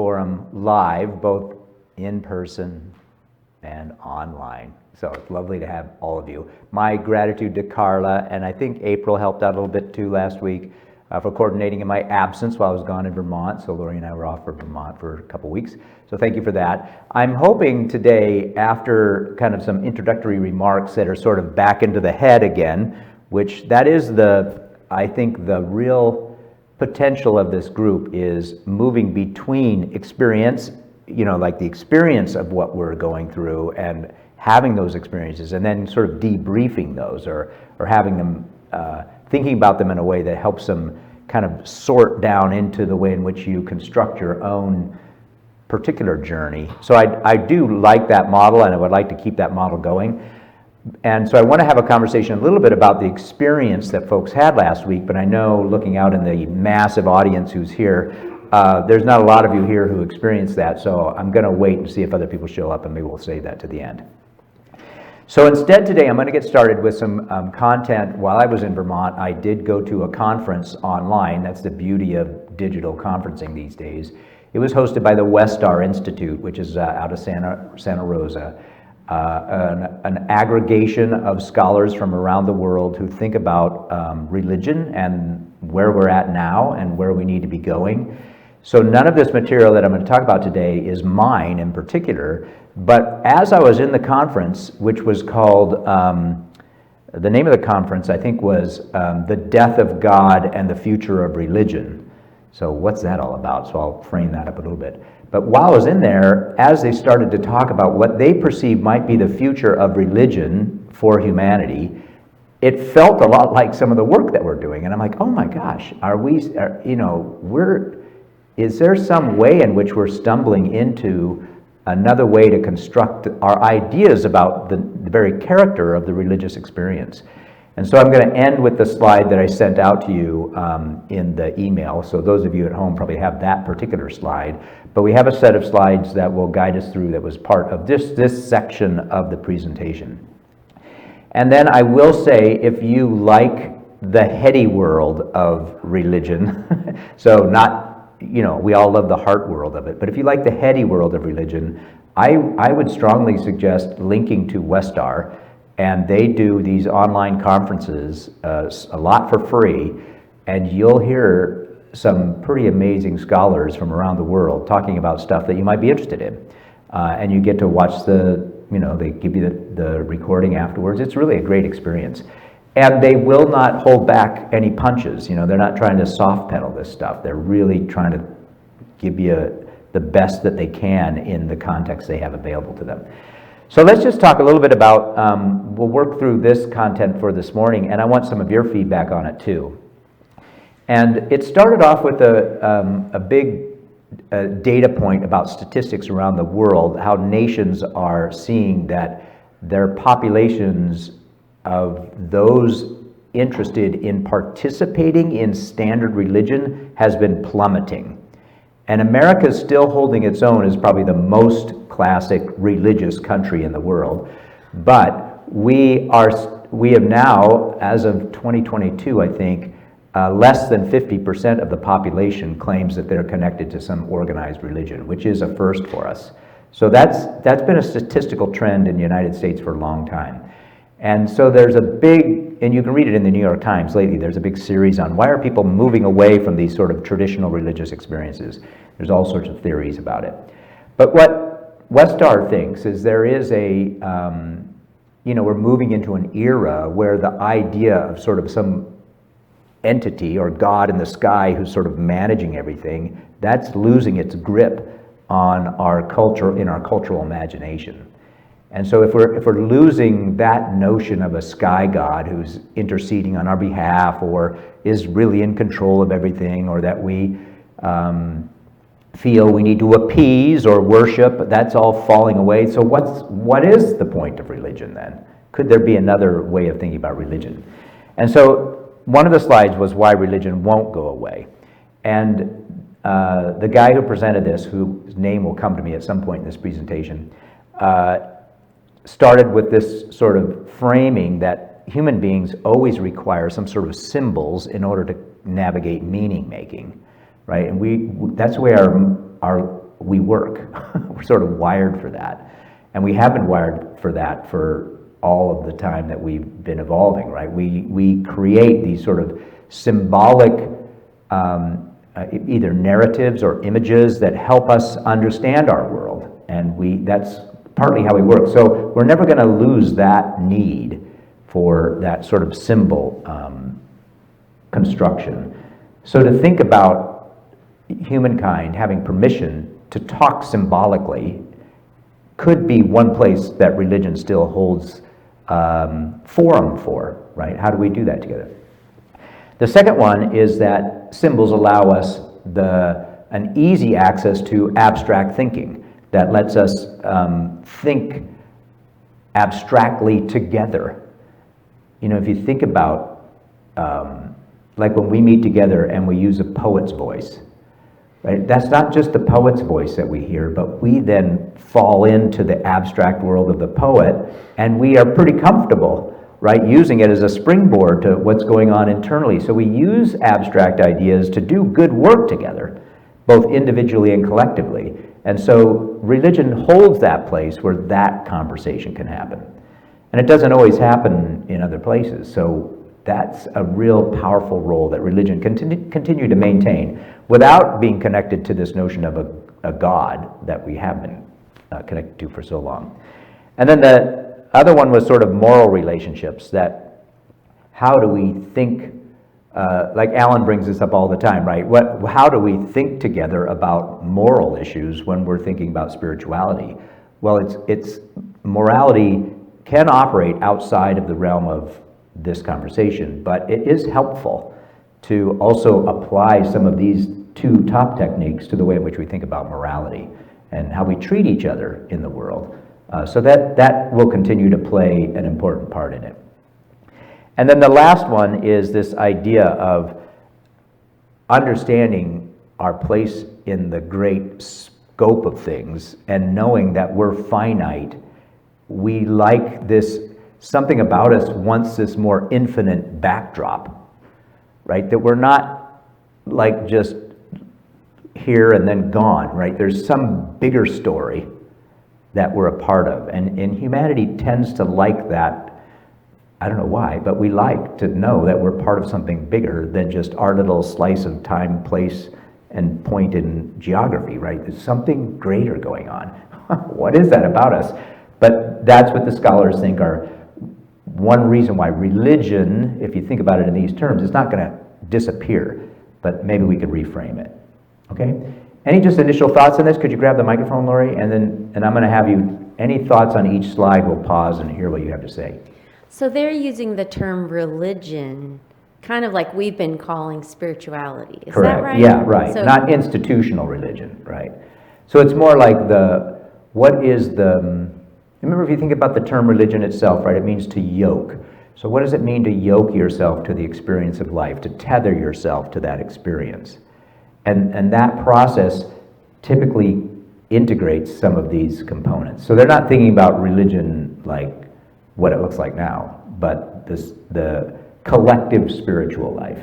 Forum live, both in person and online. So it's lovely to have all of you. My gratitude to Carla, and I think April helped out a little bit too last week for coordinating in my absence while I was gone in Vermont. So Lori and I were off for Vermont for a couple weeks. So thank you for that. I'm hoping today, after kind of some introductory remarks that are sort of back into the head again, which that is I think the real potential of this group is moving between experience, like the experience of what we're going through and having those experiences, and then sort of debriefing those or having them, thinking about them in a way that helps them kind of sort down into the way in which you construct your own particular journey. So I do like that model, and I would like to keep that model going. And so I want to have a conversation a little bit about the experience that folks had last week, but I know, looking out in the massive audience who's here, there's not a lot of you here who experienced that, so I'm going to wait and see if other people show up, and maybe we'll save that to the end. So instead today, I'm going to get started with some content. While I was in Vermont, I did go to a conference online. That's the beauty of digital conferencing these days. It was hosted by the Westar Institute, which is out of Santa Rosa, an aggregation of scholars from around the world who think about religion and where we're at now and where we need to be going. So none of this material that I'm going to talk about today is mine in particular, but as I was in the conference, which was called, the name of the conference I think was The Death of God and the Future of Religion. So what's that all about? So I'll frame that up a little bit. But while I was in there, as they started to talk about what they perceive might be the future of religion for humanity, it felt a lot like some of the work that we're doing. And I'm like, oh my gosh, is there some way in which we're stumbling into another way to construct our ideas about the very character of the religious experience? And so I'm going to end with the slide that I sent out to you in the email. So those of you at home probably have that particular slide. But we have a set of slides that will guide us through that was part of this section of the presentation. And then I will say, if you like the heady world of religion, so not, we all love the heart world of it, but if you like the heady world of religion, I would strongly suggest linking to Westar. And they do these online conferences a lot for free, and you'll hear some pretty amazing scholars from around the world talking about stuff that you might be interested in. And you get to watch they give you the recording afterwards. It's really a great experience. And they will not hold back any punches. They're not trying to soft pedal this stuff. They're really trying to give you the best that they can in the context they have available to them. So let's just talk a little bit about, we'll work through this content for this morning, and I want some of your feedback on it too. And it started off with a big data point about statistics around the world, how nations are seeing that their populations of those interested in participating in standard religion has been plummeting. And America is still holding its own as probably the most classic religious country in the world. But we have now, as of 2022, I think, less than 50% of the population claims that they're connected to some organized religion, which is a first for us. So that's been a statistical trend in the United States for a long time. And so there's a big, and you can read it in the New York Times lately, there's a big series on why are people moving away from these sort of traditional religious experiences. There's all sorts of theories about it. But what Westar thinks is there is we're moving into an era where the idea of sort of some entity or God in the sky who's sort of managing everything, that's losing its grip on our culture, in our cultural imagination. And so if we're losing that notion of a sky god who's interceding on our behalf or is really in control of everything, or that we feel we need to appease or worship, that's all falling away. So what is the point of religion then? Could there be another way of thinking about religion? And so one of the slides was why religion won't go away. And the guy who presented this, whose name will come to me at some point in this presentation, started with this sort of framing that human beings always require some sort of symbols in order to navigate meaning making, right? And that's the way our we work. We're sort of wired for that. And we have been wired for that for all of the time that we've been evolving, right? We create these sort of symbolic either narratives or images that help us understand our world. And that's partly how we work. So we're never going to lose that need for that sort of symbol construction. So to think about humankind having permission to talk symbolically could be one place that religion still holds forum for, right? How do we do that together? The second one is that symbols allow us an easy access to abstract thinking that lets us think abstractly together. You know, if you think about, like when we meet together and we use a poet's voice, right? That's not just the poet's voice that we hear, but we then fall into the abstract world of the poet, and we are pretty comfortable, right, using it as a springboard to what's going on internally. So we use abstract ideas to do good work together, both individually and collectively. And so religion holds that place where that conversation can happen. And it doesn't always happen in other places. So that's a real powerful role that religion can continue to maintain without being connected to this notion of a God that we have been connected to for so long. And then the other one was sort of moral relationships, that how do we think, like Alan brings this up all the time, right? How do we think together about moral issues when we're thinking about spirituality? Well, it's morality can operate outside of the realm of this conversation, but it is helpful to also apply some of these two top techniques to the way in which we think about morality and how we treat each other in the world. So that will continue to play an important part in it. And then the last one is this idea of understanding our place in the great scope of things and knowing that we're finite. We like this, something about us wants this more infinite backdrop, right? That we're not like just here and then gone, right? There's some bigger story that we're a part of. And humanity tends to like that. I don't know why, but we like to know that we're part of something bigger than just our little slice of time, place, and point in geography, right? There's something greater going on. What is that about us? But that's what the scholars think are one reason why religion, if you think about it in these terms, is not going to disappear, but maybe we could reframe it. Okay? Any just initial thoughts on this? Could you grab the microphone, Lori? And I'm going to have you, any thoughts on each slide, we'll pause and hear what you have to say. So they're using the term religion kind of like we've been calling spirituality. Is Correct. That right? Yeah, right. So, not institutional religion, right? So it's more like remember, if you think about the term religion itself, right, it means to yoke. So what does it mean to yoke yourself to the experience of life, to tether yourself to that experience? And that process typically integrates some of these components. So they're not thinking about religion like what it looks like now, but the collective spiritual life.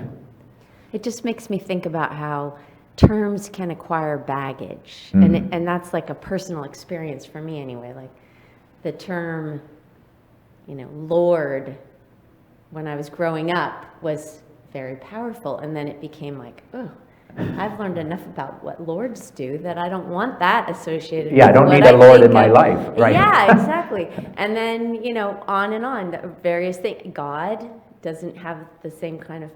it just makes me think about how terms can acquire baggage. And that's like a personal experience for me anyway. Like the term, Lord, when I was growing up was very powerful. And then it became like, oh, I've learned enough about what lords do that I don't want that associated with I don't need a lord in my life, right? Yeah, exactly. And then, on and on, the various things. God doesn't have the same kind of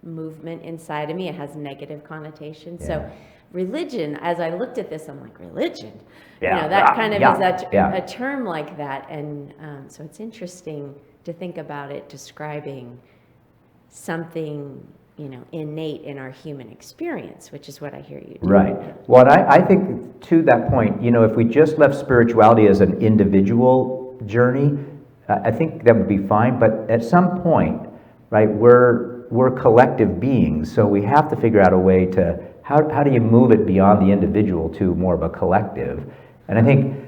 movement inside of me. It has negative connotations. Yeah. So religion, as I looked at this, I'm like, religion? Yeah. That kind of is a term like that. And so it's interesting to think about it describing something innate in our human experience, which is what I hear you do. Right. Well, I think to that point, if we just left spirituality as an individual journey, I think that would be fine. But at some point, right, we're collective beings, so we have to figure out a way to, how do you move it beyond the individual to more of a collective? And I think,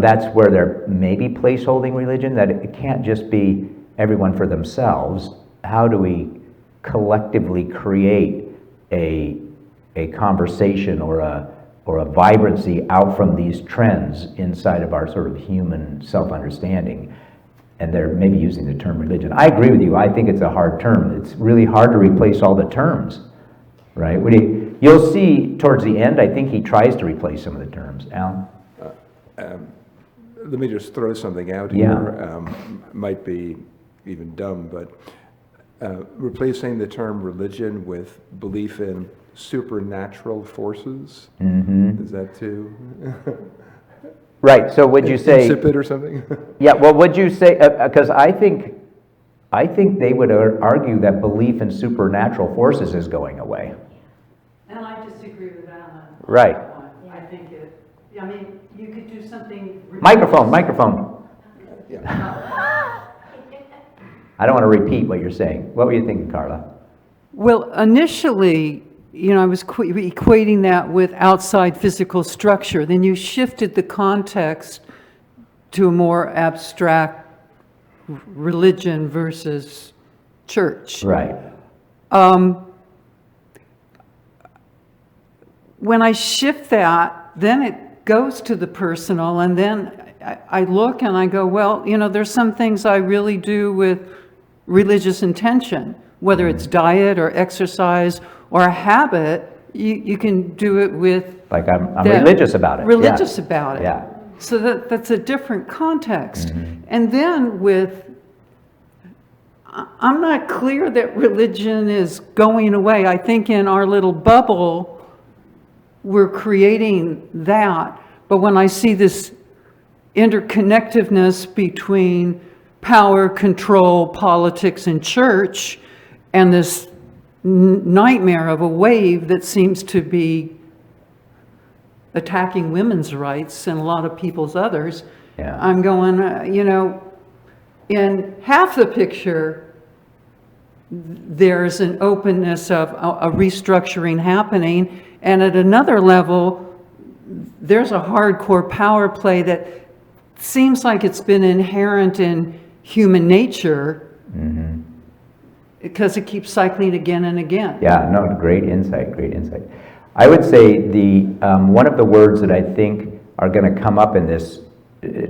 that's where there may be placeholding religion, that it can't just be everyone for themselves. How do we collectively create a conversation or or a vibrancy out from these trends inside of our sort of human self-understanding. And they're maybe using the term religion. I agree with you. I think it's a hard term. It's really hard to replace all the terms, right? You'll see towards the end, I think he tries to replace some of the terms. Alan? Let me just throw something out Yeah. here. Might be even dumb, but replacing the term religion with belief in supernatural forces, is that too Right, so would you say... insipid or something? Yeah, well, would you say, because I think they would argue that belief in supernatural forces is going away. And I disagree with Alan. on Right. that one. I think I mean, you could do something. Microphone. Yeah. I don't want to repeat what you're saying. What were you thinking, Carla? Well, initially, I was equating that with outside physical structure. Then you shifted the context to a more abstract religion versus church. Right. When I shift that, then it goes to the personal, and then I look and I go, well, there's some things I really do with religious intention, whether it's diet or exercise or a habit. You can do it with Like I'm religious about it. Religious about it. Yeah. So that's a different context. And then I'm not clear that religion is going away. I think in our little bubble, we're creating that. But when I see this interconnectedness between power, control, politics, and church, and this nightmare of a wave that seems to be attacking women's rights and a lot of people's others, Yeah. I'm going, in half the picture, there's an openness of a restructuring happening, and at another level, there's a hardcore power play that seems like it's been inherent in human nature because it keeps cycling again and again. Yeah, no, great insight. I would say one of the words that I think are going to come up in this,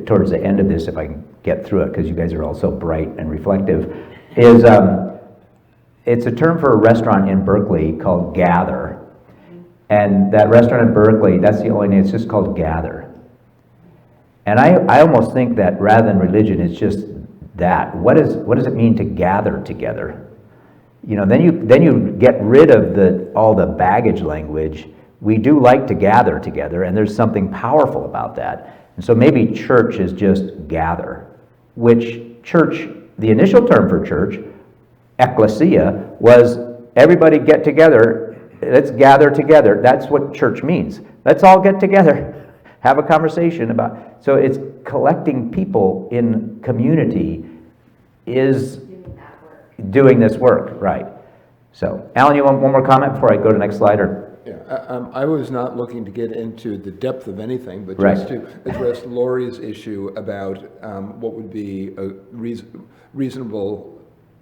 towards the end of this, if I can get through it, because you guys are all so bright and reflective, is it's a term for a restaurant in Berkeley called Gather. And that restaurant in Berkeley, that's the only name, it's just called Gather. And I almost think that rather than religion, it's just that. What does it mean to gather together? Then you get rid of all the baggage language. We do like to gather together, and there's something powerful about that. And so maybe church is just gather, which church, the initial term for church, ecclesia, was everybody get together, let's gather together. That's what church means. Let's all get together, have a conversation about. So it's collecting people in community is doing this work, right? So, Alan, you want one more comment before I go to the next slide? Or? Yeah, I was not looking to get into the depth of anything, but Right. just to address Lori's issue about what would be a reasonable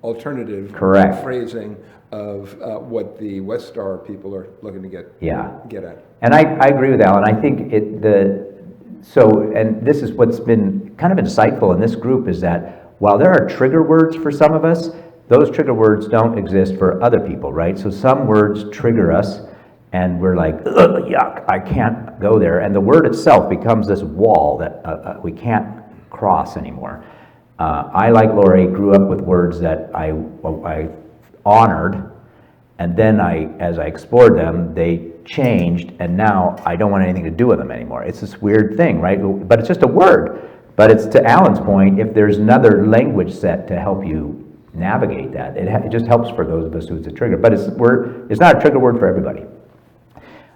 alternative Correct. phrasing of what the Westar people are looking to get at. And I agree with Alan. I think and this is what's been kind of insightful in this group, is that while there are trigger words for some of us, those trigger words don't exist for other people, right? So some words trigger us, and we're like, ugh, yuck, I can't go there. And the word itself becomes this wall that we can't cross anymore. I, like Lori, grew up with words that I honored, and then as I explored them, they changed, and now I don't want anything to do with them anymore. It's this weird thing, right? But it's just a word. But it's, to Alan's point, if there's another language set to help you navigate that, it just helps for those of us who it's a trigger. But it's not a trigger word for everybody.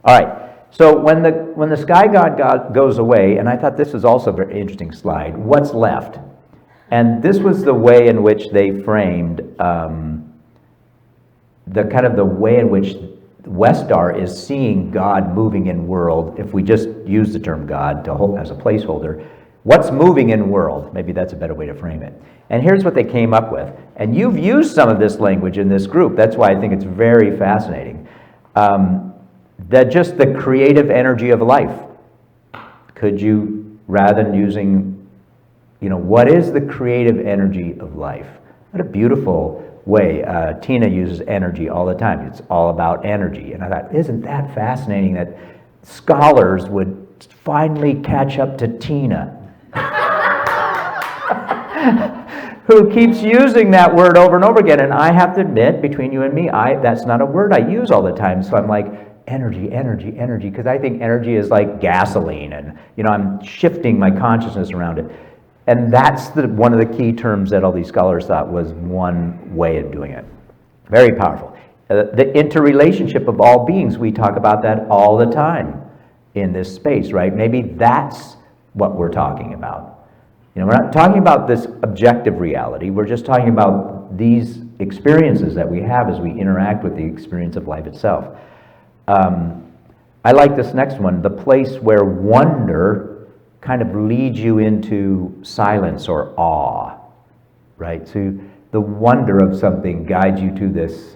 All right. So when the sky god goes away, and I thought this was also a very interesting slide, what's left? And this was the way in which they framed the way in which Westar is seeing God moving in world. If we just use the term God as a placeholder, what's moving in world? Maybe that's a better way to frame it. And here's what they came up with. And you've used some of this language in this group. That's why I think it's very fascinating. that just the creative energy of life. Could you, rather than using, what is the creative energy of life? What a beautiful way. Tina uses energy all the time. It's all about energy. And I thought, isn't that fascinating that scholars would finally catch up to Tina, who keeps using that word over and over again. And I have to admit, between you and me, that's not a word I use all the time. So I'm like, energy, energy, energy, because I think energy is like gasoline, and I'm shifting my consciousness around it. And that's one of the key terms that all these scholars thought was one way of doing it. Very powerful. The interrelationship of all beings, we talk about that all the time in this space, right? Maybe that's what we're talking about. We're not talking about this objective reality. We're just talking about these experiences that we have as we interact with the experience of life itself. I like this next one, the place where wonder kind of leads you into silence or awe, right? So the wonder of something guides you to this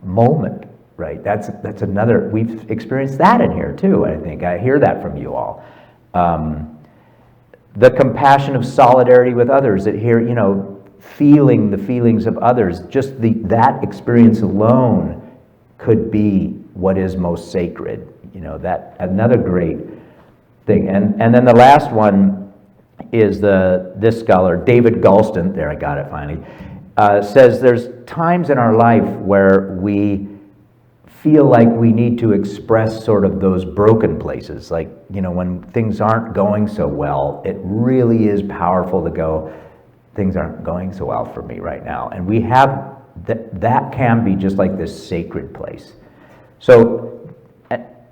moment, right? That's another, we've experienced that in here too, I think. I hear that from you all. The compassion of solidarity with others, that here, feeling the feelings of others, just that experience alone could be what is most sacred. That another great thing. And then the last one is this scholar, David Galston, there I got it finally, says there's times in our life where we feel like we need to express sort of those broken places. Like, when things aren't going so well, it really is powerful to go, things aren't going so well for me right now. And we have, that can be just like this sacred place. So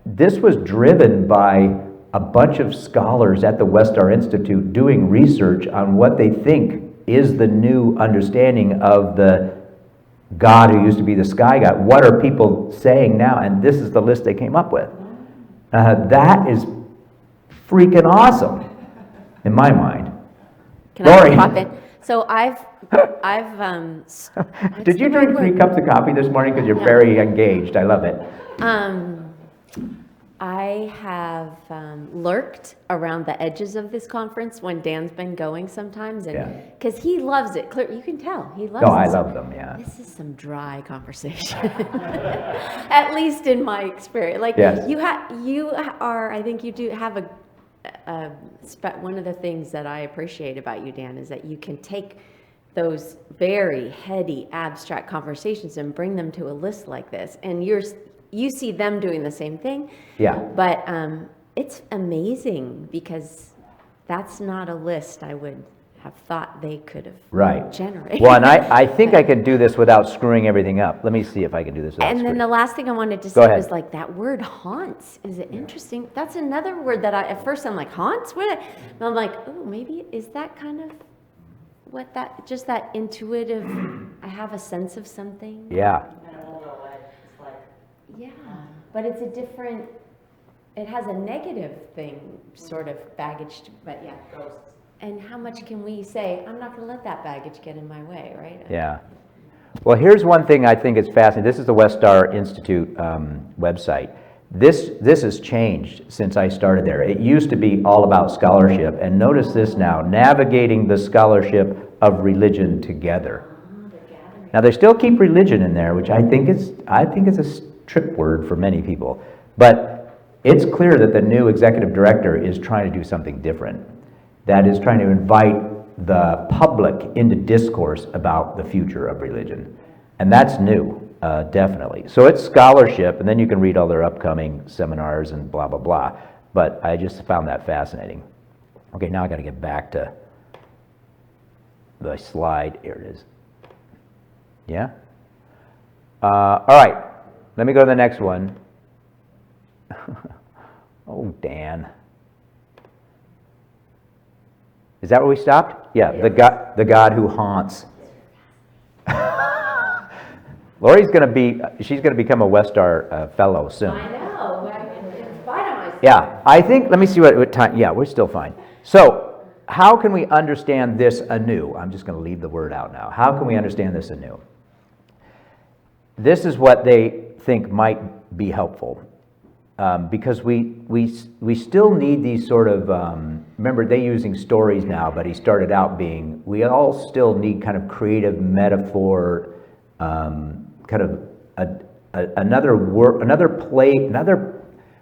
this was driven by a bunch of scholars at the Westar Institute doing research on what they think is the new understanding of the God who used to be the sky God. What are people saying now? And this is the list they came up with. That is freaking awesome, in my mind. Can I just pop in? So I've Did you drink 3 cups of coffee this morning? Because you're very engaged. I love it. I have lurked around the edges of this conference when Dan's been going sometimes, and because he loves it. You can tell he loves it. Oh, I love them. Yeah. This is some dry conversation, at least in my experience. Like you are. I think you do have one of the things that I appreciate about you, Dan, is that you can take those very heady, abstract conversations and bring them to a list like this, and you see them doing the same thing. Yeah. But it's amazing because that's not a list I would have thought they could have generated. Well, and I think I could do this without screwing everything up. Let me see if I can do this without And then the last thing I wanted to say was like that word haunts. Is it interesting? That's another word that at first I'm like, haunts? What? And I'm like, oh, maybe is that kind of what just that intuitive, I have a sense of something? Yeah. Yeah, but it's a different, it has a negative thing, sort of baggage, but yeah. Ghosts. And how much can we say, I'm not going to let that baggage get in my way, right? Yeah. Well, here's one thing I think is fascinating. This is the Westar Institute website. This has changed since I started there. It used to be all about scholarship, and notice this now, navigating the scholarship of religion together. Now they still keep religion in there, which I think is a trip word for many people, but it's clear that the new executive director is trying to do something different. That is trying to invite the public into discourse about the future of religion, and that's new, definitely. So it's scholarship, and then you can read all their upcoming seminars and blah blah blah. But I just found that fascinating. Okay, now I got to get back to the slide. Here it is. Yeah. All right. Let me go to the next one. Oh, Dan. Is that where we stopped? Yeah, the God who haunts. Lori's she's going to become a Westar fellow soon. I know. Yeah, I think, let me see what time, yeah, we're still fine. So, how can we understand this anew? I'm just going to leave the word out now. How can we understand this anew? This is what they think might be helpful. Because we still need these sort of, remember they're using stories now, but he started out being, we all still need kind of creative metaphor, kind of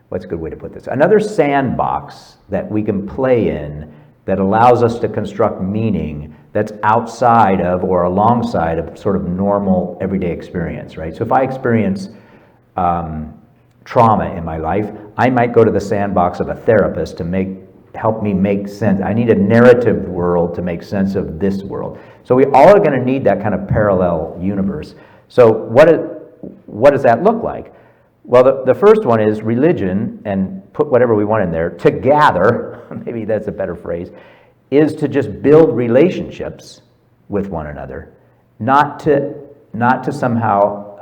what's a good way to put this? Another sandbox that we can play in that allows us to construct meaning that's outside of or alongside of sort of normal everyday experience, right? So if I experience trauma in my life, I might go to the sandbox of a therapist to help me make sense. I need a narrative world to make sense of this world. So we all are going to need that kind of parallel universe. So what does that look like? Well, the first one is religion, and put whatever we want in there, to gather, maybe that's a better phrase, is to just build relationships with one another, not to somehow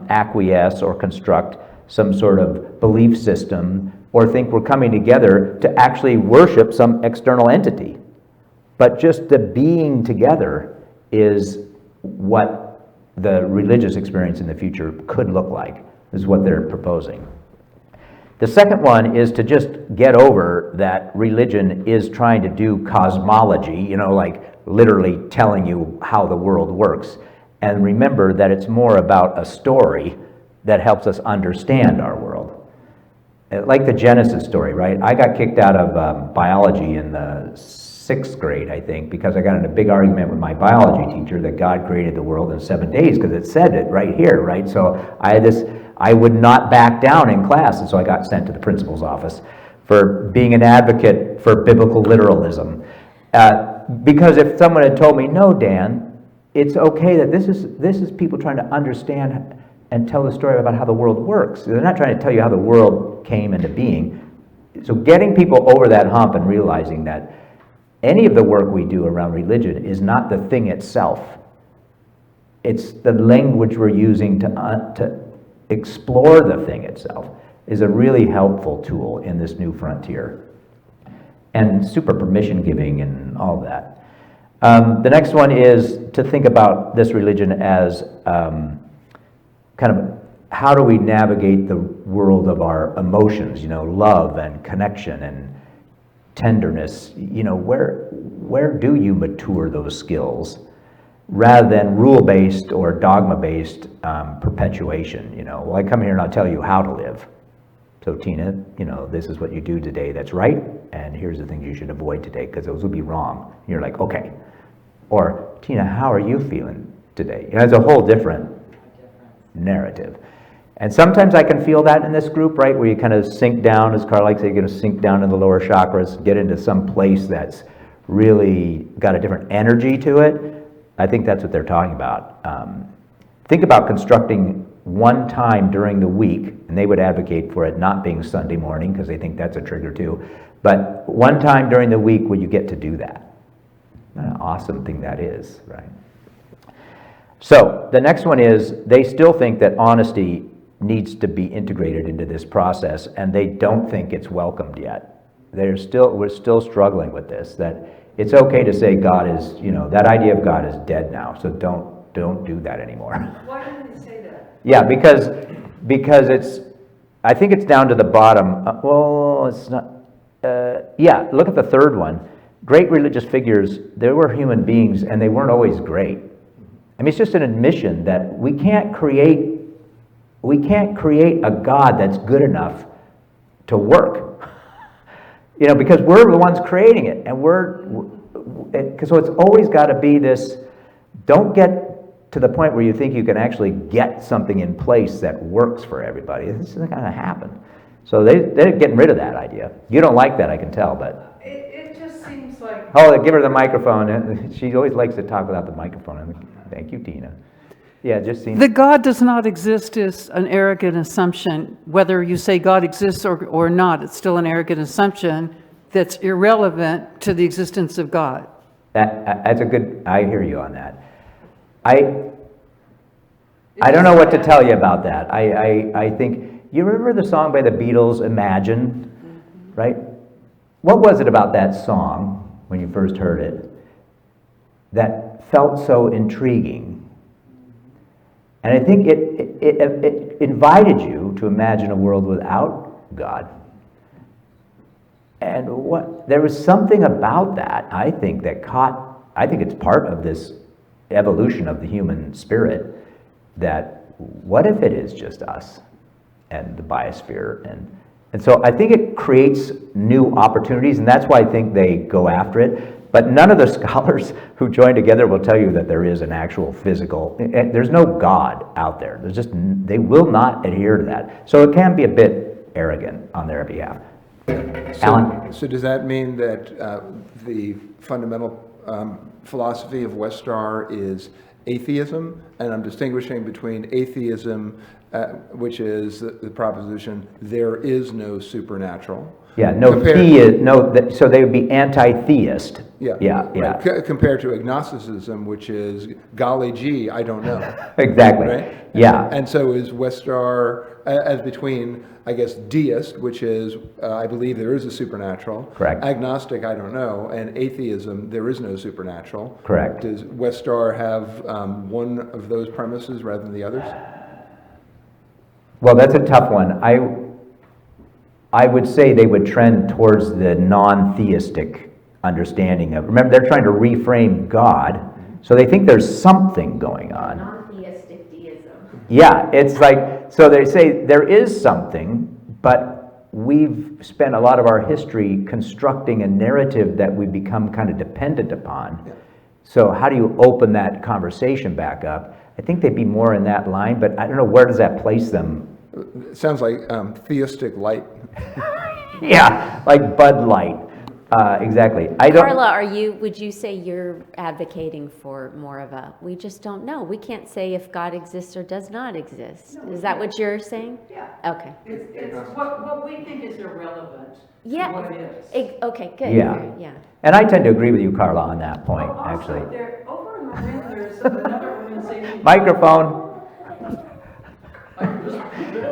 acquiesce or construct some sort of belief system or think we're coming together to actually worship some external entity. But just the being together is what the religious experience in the future could look like, is what they're proposing. The second one is to just get over that religion is trying to do cosmology, like literally telling you how the world works. And remember that it's more about a story that helps us understand our world. Like the Genesis story, right? I got kicked out of biology in the 6th grade, I think, because I got in a big argument with my biology teacher that God created the world in 7 days, because it said it right here, right? So I would not back down in class, and so I got sent to the principal's office for being an advocate for biblical literalism. Because if someone had told me, no, Dan, it's okay that this is people trying to understand and tell the story about how the world works. They're not trying to tell you how the world came into being. So getting people over that hump and realizing that any of the work we do around religion is not the thing itself. It's the language we're using to explore the thing itself is a really helpful tool in this new frontier. And super permission giving and all that. The next one is to think about this religion as kind of how do we navigate the world of our emotions, love and connection and tenderness, where do you mature those skills rather than rule-based or dogma-based perpetuation, well, I come here and I'll tell you how to live. So Tina, this is what you do today that's right, and here's the things you should avoid today because those would be wrong. And you're like, okay. Or, Tina, how are you feeling today? It's a whole different narrative. And sometimes I can feel that in this group, right, where you kind of sink down, as Carl likes to say, you're going to sink down in the lower chakras, get into some place that's really got a different energy to it. I think that's what they're talking about. Think about constructing one time during the week, and they would advocate for it not being Sunday morning because they think that's a trigger too, but one time during the week where you get to do that. What an awesome thing that is, right? So the next one is they still think that honesty needs to be integrated into this process, and they don't think it's welcomed yet. We're still struggling with this, that it's okay to say God is, that idea of God is dead now, so don't do that anymore. Why do they say that? Yeah, because I think it's down to the bottom. It's not, look at the third one. Great religious figures, they were human beings, and they weren't always great. I mean, it's just an admission that we can't create a God that's good enough to work. Because we're the ones creating it, and so it's always got to be this, don't get to the point where you think you can actually get something in place that works for everybody. This isn't going to happen. So they're getting rid of that idea. You don't like that, I can tell, but... It just seems like... Oh, give her the microphone. She always likes to talk without the microphone. Thank you, Tina. Yeah, it just seems... The God does not exist is an arrogant assumption. Whether you say God exists or not, it's still an arrogant assumption that's irrelevant to the existence of God. That's a good... I hear you on that. I don't know what to tell you about that. I think... You remember the song by the Beatles, Imagine? Right? What was it about that song, when you first heard it, that felt so intriguing? And I think it invited you to imagine a world without God. And there was something about that, I think, I think it's part of this evolution of the human spirit, that what if it is just us and the biosphere? And so I think it creates new opportunities, and that's why I think they go after it. But none of the scholars who join together will tell you that there is an actual physical, there's no God out there. They will not adhere to that. So it can be a bit arrogant on their behalf. Alan? So does that mean that the fundamental philosophy of Westar is atheism? And I'm distinguishing between atheism, which is the proposition there is no supernatural. Yeah, so they would be anti-theist. Yeah. Right. Compared to agnosticism, which is golly gee, I don't know. Exactly. Right? Yeah. And so is Westar as between, I guess, deist, which is I believe there is a supernatural. Correct. Agnostic, I don't know, and atheism, there is no supernatural. Correct. Does Westar have one of those premises rather than the others? Well, that's a tough one. I would say they would trend towards the non-theistic understanding of, remember, they're trying to reframe God, so they think there's something going on. Non-theistic deism. Yeah, it's like, so they say there is something, but we've spent a lot of our history constructing a narrative that we become kind of dependent upon. Yeah. So how do you open that conversation back up? I think they'd be more in that line, but I don't know, where does that place them? It sounds like theistic light. Yeah, like Bud Light. Exactly. Carla, would you say you're advocating for more of a, we just don't know. We can't say if God exists or does not exist. No, is that what you're saying? Yeah. Okay. It's what we think is irrelevant Yeah. to what it is. Okay, good. Yeah. Yeah. And I tend to agree with you, Carla, on that point, Also, actually. over in Marin, there's another organization. Microphone.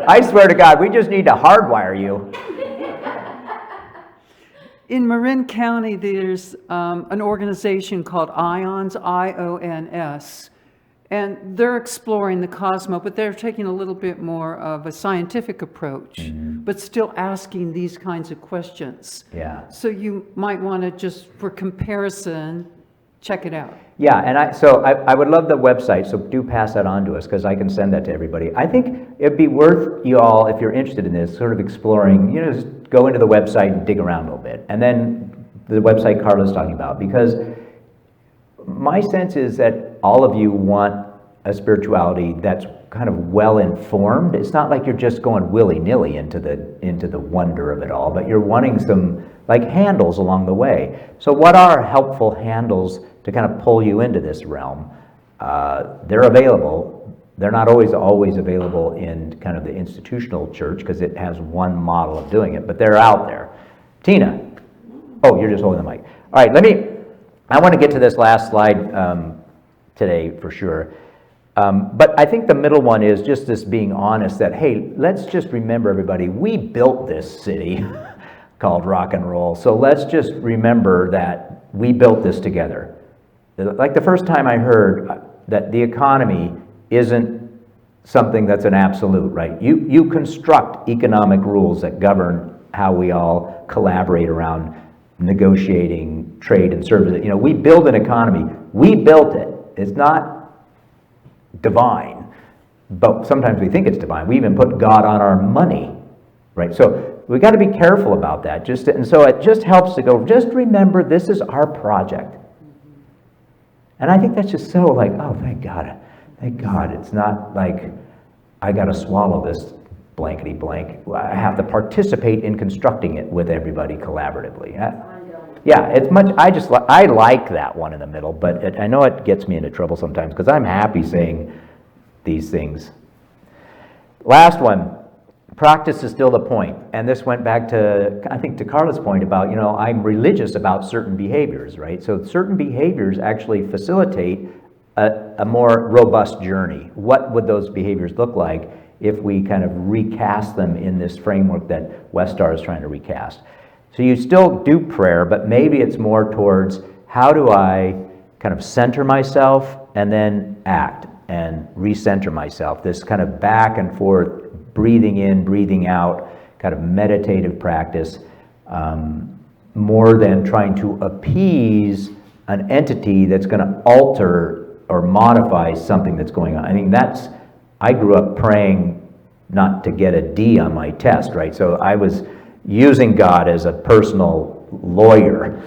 I swear to God, we just need to hardwire you. In Marin County, there's an organization called IONS, IONS, and they're exploring the cosmos, but they're taking a little bit more of a scientific approach, but still asking these kinds of questions. Yeah. So you might want to just, for comparison, check it out. Yeah, and I would love the website, so do pass that on to us, because I can send that to everybody. I think it'd be worth you all, if you're interested in this, sort of exploring, just go into the website and dig around a little bit. And then the website Carla's talking about, because my sense is that all of you want a spirituality that's kind of well-informed. It's not like you're just going willy-nilly into the wonder of it all, but you're wanting some, like, handles along the way. So what are helpful handles to kind of pull you into this realm? They're available. They're not always available in kind of the institutional church, because it has one model of doing it, but they're out there. Tina. Oh, you're just holding the mic. All right, I want to get to this last slide today for sure. But I think the middle one is just this being honest that, hey, let's just remember, everybody, we built this city called rock and roll. So let's just remember that we built this together. Like the first time I heard that the economy isn't something that's an absolute, right? You construct economic rules that govern how we all collaborate around negotiating trade and services. We build an economy. We built it. It's not divine, but sometimes we think it's divine. We even put God on our money, right? So we got to be careful about that. And so it just helps to go, just remember this is our project. And I think that's just so like, oh, thank God. Thank God. It's not like I got to swallow this blankety blank. I have to participate in constructing it with everybody collaboratively. Yeah, it's much, I like that one in the middle, but I know it gets me into trouble sometimes, because I'm happy saying these things. Last one, practice is still the point. And this went back to, I think, to Carla's point about, I'm religious about certain behaviors, right? So certain behaviors actually facilitate a more robust journey. What would those behaviors look like if we kind of recast them in this framework that Westar is trying to recast? So you still do prayer, but maybe it's more towards how do I kind of center myself and then act and recenter myself. This kind of back and forth breathing in, breathing out, kind of meditative practice, more than trying to appease an entity that's going to alter or modify something that's going on. I mean, I grew up praying not to get a D on my test, right? So I was using God as a personal lawyer.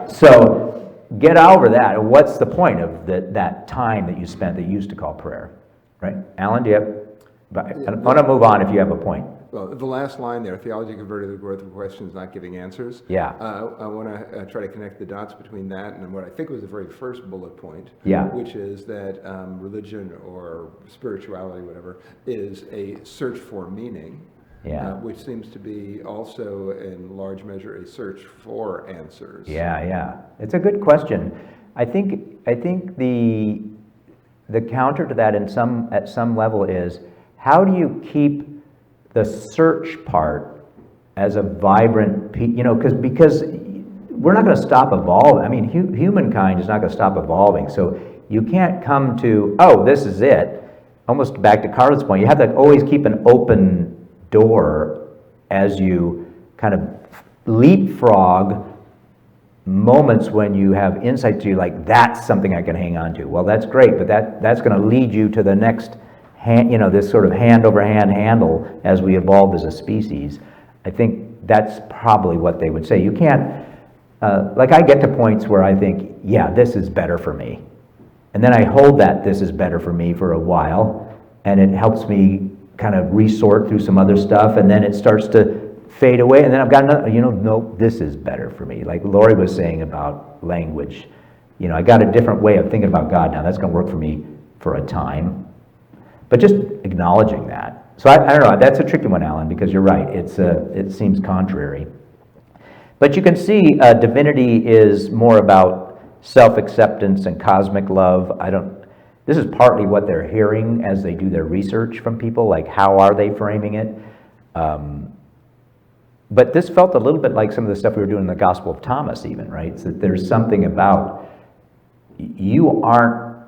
So get over that. What's the point of that time that you spent that you used to call prayer, right? Alan, do you have? I want to move on if you have a point. Well, the last line there, theology converted to the growth of questions, not giving answers. Yeah. I want to try to connect the dots between that and what I think was the very first bullet point, Yeah. which is that religion or spirituality, whatever, is a search for meaning, Yeah. which seems to be also in large measure a search for answers. Yeah. It's a good question. I think the counter to that at some level is, how do you keep the search part as a vibrant, because we're not going to stop evolving. I mean, humankind is not going to stop evolving. So you can't come to, oh, this is it. Almost back to Carla's point, you have to always keep an open door as you kind of leapfrog moments when you have insight to, like, that's something I can hang on to. Well, that's great, but that's going to lead you to the next this sort of hand-over-hand handle as we evolve as a species. I think that's probably what they would say. You can't, I get to points where I think, yeah, this is better for me. And then I hold that this is better for me for a while, and it helps me kind of resort through some other stuff, and then it starts to fade away, and then I've got another, no, this is better for me. Like Lori was saying about language. I got a different way of thinking about God now. That's going to work for me for a time. But just acknowledging that. So I don't know, that's a tricky one, Alan, because you're right. It seems contrary. But you can see divinity is more about self-acceptance and cosmic love. This is partly what they're hearing as they do their research from people, like how are they framing it? But this felt a little bit like some of the stuff we were doing in the Gospel of Thomas even, right? So that there's something about, you aren't,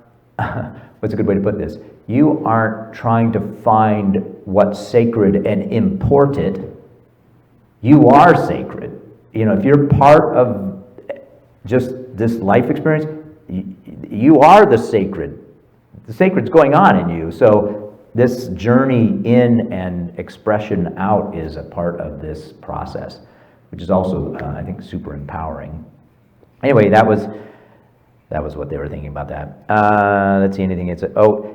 what's a good way to put this? You aren't trying to find what's sacred and import it. You are sacred. If you're part of just this life experience, you are the sacred. The sacred's going on in you. So this journey in and expression out is a part of this process, which is also, I think, super empowering. Anyway, that was what they were thinking about that. Let's see, anything.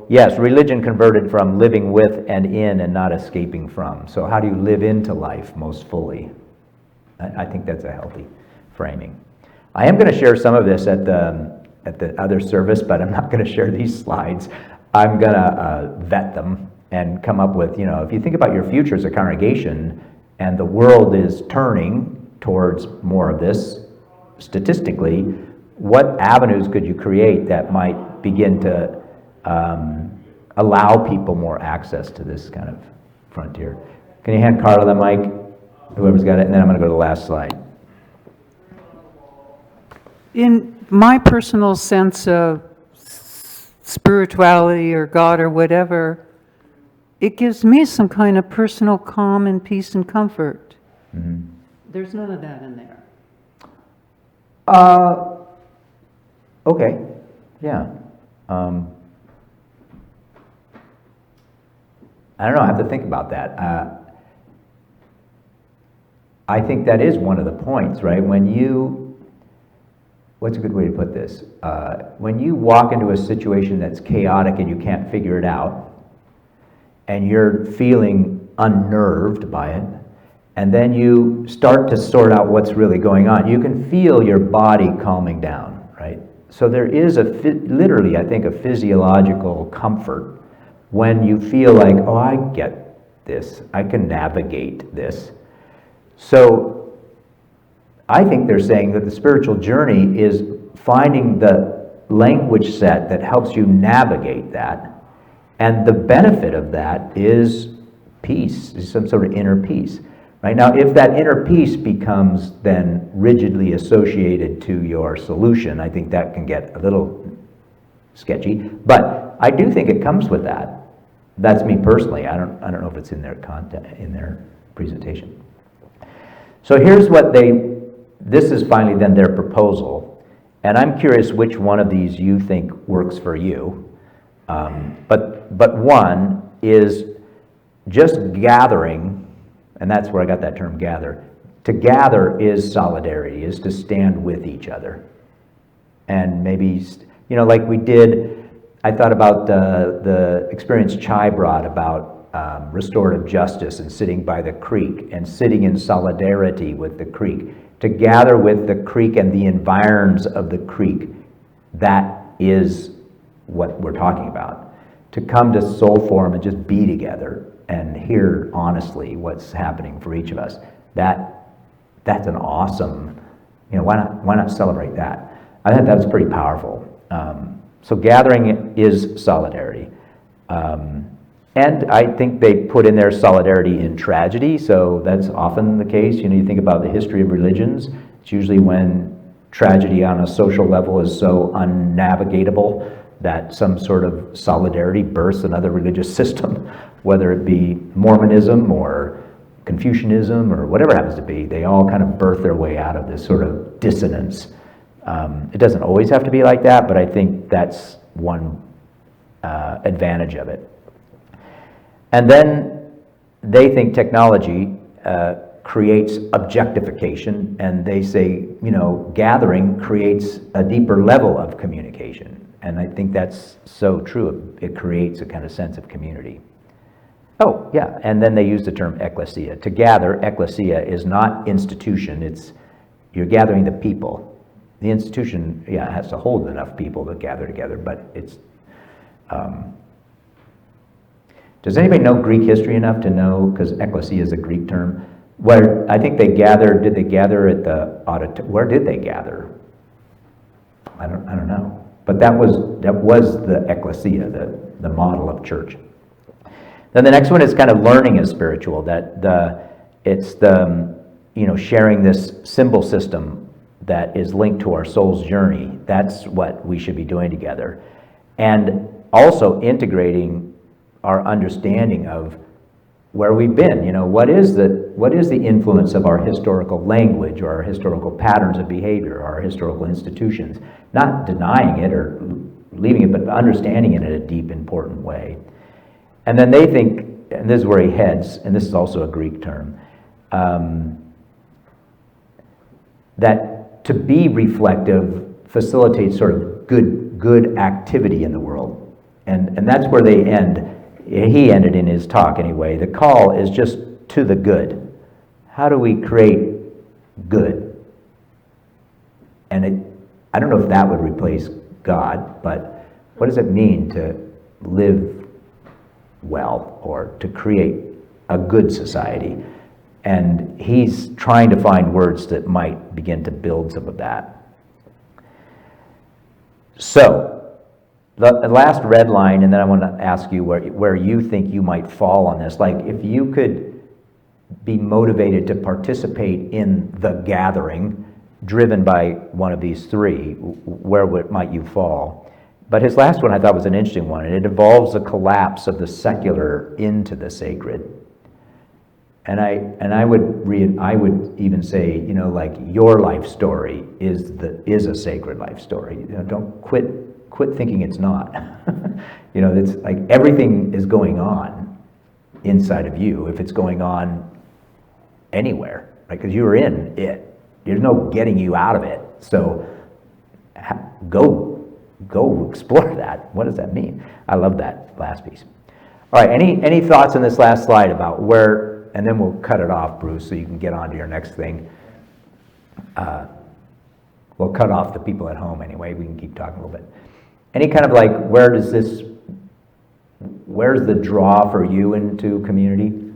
Yes, religion converted from living with and in and not escaping from. So how do you live into life most fully? I think that's a healthy framing. I am going to share some of this at the other service, but I'm not going to share these slides. I'm going to vet them and come up with, if you think about your future as a congregation and the world is turning towards more of this, statistically, what avenues could you create that might begin to allow people more access to this kind of frontier? Can you hand Carla the mic? Whoever's got it, and then I'm going to go to the last slide. In my personal sense of spirituality or God or whatever, it gives me some kind of personal calm and peace and comfort. Mm-hmm. There's none of that in there. Okay, yeah. I don't know, I have to think about that. I think that is one of the points, right? What's a good way to put this? When you walk into a situation that's chaotic and you can't figure it out, and you're feeling unnerved by it, and then you start to sort out what's really going on, you can feel your body calming down, right? So there is literally, I think, a physiological comfort when you feel like, oh, I get this, I can navigate this. So I think they're saying that the spiritual journey is finding the language set that helps you navigate that. And the benefit of that is peace, is some sort of inner peace. Right? Now, if that inner peace becomes then rigidly associated to your solution, I think that can get a little sketchy. But I do think it comes with that. That's me personally. I don't know if it's in their content, in their presentation. So here's what this is finally then their proposal. And I'm curious which one of these you think works for you. But one is just gathering, and that's where I got that term gather. To gather is solidarity, is to stand with each other. And maybe, like we did, I thought about the experience Chai brought about restorative justice and sitting by the creek and sitting in solidarity with the creek. To gather with the creek and the environs of the creek, that is what we're talking about. To come to soul forum and just be together and hear honestly what's happening for each of us. That's an awesome, why not celebrate that? I think that was pretty powerful. So gathering is solidarity. And I think they put in there solidarity in tragedy, so that's often the case. You think about the history of religions, it's usually when tragedy on a social level is so unnavigatable that some sort of solidarity births another religious system, whether it be Mormonism or Confucianism or whatever it happens to be. They all kind of birth their way out of this sort of dissonance. It doesn't always have to be like that, but I think that's one advantage of it. And then they think technology creates objectification, and they say, gathering creates a deeper level of communication. And I think that's so true. It creates a kind of sense of community. Oh, yeah, and then they use the term ecclesia. To gather, ecclesia is not institution, you're gathering the people. The institution, has to hold enough people to gather together, but it's... Does anybody know Greek history enough to know, because ecclesia is a Greek term, where I think did they gather at the auditorium? Where did they gather? I don't know. But that was the ecclesia, the model of church. Then the next one is kind of learning as spiritual, that it's sharing this symbol system that is linked to our soul's journey. That's what we should be doing together. And also integrating our understanding of where we've been. What is the influence of our historical language or our historical patterns of behavior, or our historical institutions? Not denying it or leaving it, but understanding it in a deep, important way. And then they think, and this is where he heads, and this is also a Greek term, that to be reflective facilitates sort of good activity in the world. And that's where they end. He ended in his talk anyway. The call is just to the good. How do we create good? And I don't know if that would replace God, but what does it mean to live well or to create a good society? And he's trying to find words that might begin to build some of that. So, the last red line, and then I want to ask you where you think you might fall on this. Like, if you could be motivated to participate in the gathering, driven by one of these three, where might you fall? But his last one I thought was an interesting one, and it involves the collapse of the secular into the sacred. And I would even say, like, your life story is a sacred life story. Don't quit thinking it's not. It's like everything is going on inside of you if it's going on anywhere, right? Because you're in it. There's no getting you out of it. So go explore that. What does that mean? I love that last piece. All right, any thoughts on this last slide about where, and then we'll cut it off, Bruce, so you can get on to your next thing. We'll cut off the people at home anyway. We can keep talking a little bit. Any kind of like, where's the draw for you into community?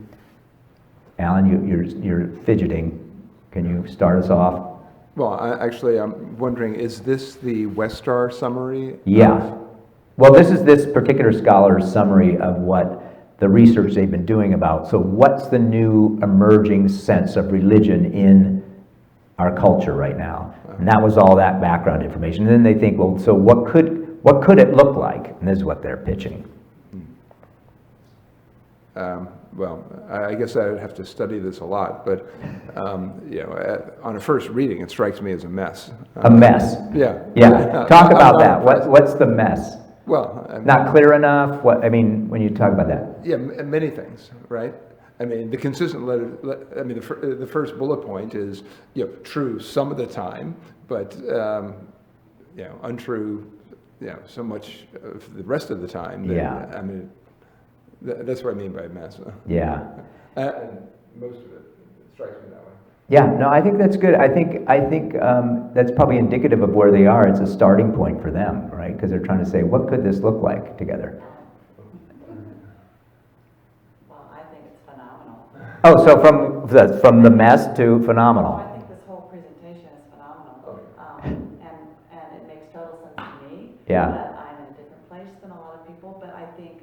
Alan, you're fidgeting. Can you start us off? Well, I'm wondering, is this the Westar summary? Yeah. Well, this is this particular scholar's summary of what the research they've been doing about. So what's the new emerging sense of religion in our culture right now? And that was all that background information. And then they think, well, so what could it look like? And this is what they're pitching. well, I guess I would have to study this a lot, but, on a first reading, it strikes me as a mess. A mess. Yeah. Yeah, talk I'm about not that. impressed. What's the mess? Well, I mean, Not clear enough? What, I mean, when you talk about that? yeah, many things, right? I mean, the consistent the first bullet point is, true some of the time, but, untrue, so much of the rest of the time. That, Yeah. I mean, that's what I mean by mess. Yeah. And most of it strikes me that way. Yeah, no, I think that's good. I think that's probably indicative of where they are. It's a starting point for them, right? Because they're trying to say, what could this look like together? Well, I think it's phenomenal. Oh, so from the mess to phenomenal. I think this whole presentation is phenomenal. And it makes total sense to me. Yeah. That I'm in a different place than a lot of people, but I think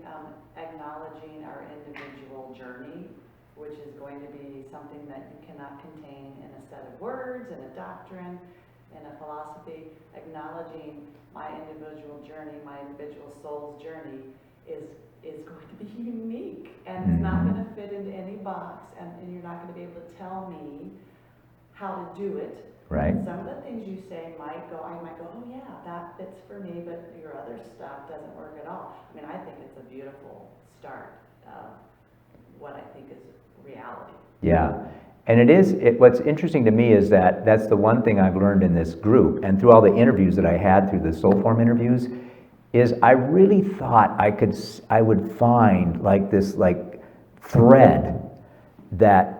acknowledging our individual journey, which is going to be something that you cannot contain in a set of words, in a doctrine, in a philosophy, acknowledging my individual journey, my individual soul's journey is going to be unique, and it's not going to fit into any box, and you're not going to be able to tell me how to do it. Right. Some of the things you say I might go, oh yeah, that fits for me, but your other stuff doesn't work at all. I mean, I think it's a beautiful start of what I think is reality. Yeah. And what's interesting to me is that that's the one thing I've learned in this group, and through all the interviews that I had through the Soulform interviews, is I really thought I would find this thread that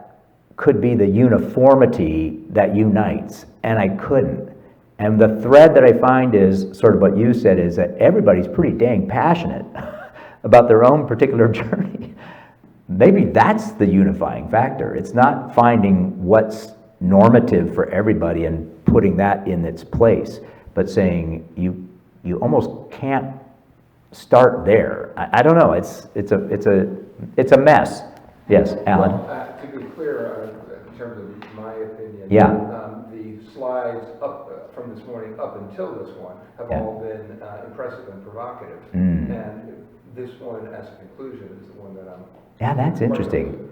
could be the uniformity that unites, and I couldn't. And the thread that I find is sort of what you said, is that everybody's pretty dang passionate about their own particular journey. Maybe that's the unifying factor. It's not finding what's normative for everybody and putting that in its place, but saying you almost can't start there. I don't know. It's a mess. Yes, Alan. Well, to be clear, in terms of my opinion, Yeah. the slides up from this morning up until this one have all been impressive and provocative, and this one, as a conclusion, is the one that I'm. Yeah, that's interesting.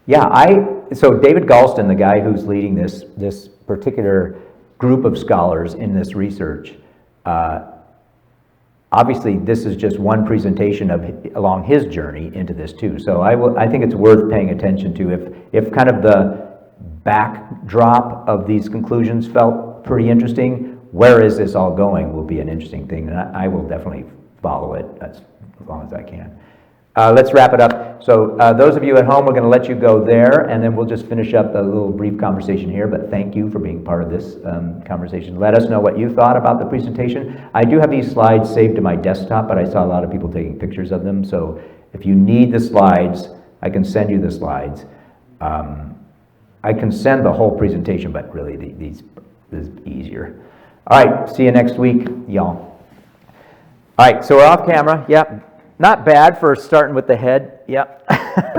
Yeah, so David Galston, the guy who's leading this particular group of scholars in this research, obviously this is just one presentation along his journey into this too. So I think it's worth paying attention to. If kind of the backdrop of these conclusions felt pretty interesting, where is this all going will be an interesting thing, and I will definitely follow it as long as I can. Let's wrap it up. So those of you at home, we're going to let you go there, and then we'll just finish up a little brief conversation here, but thank you for being part of this conversation. Let us know what you thought about the presentation. I do have these slides saved to my desktop, but I saw a lot of people taking pictures of them, so if you need the slides, I can send you the slides. I can send the whole presentation, but really this is easier. All right, see you next week, y'all. All right, so we're off camera. Yep. Not bad for starting with the head. Yep.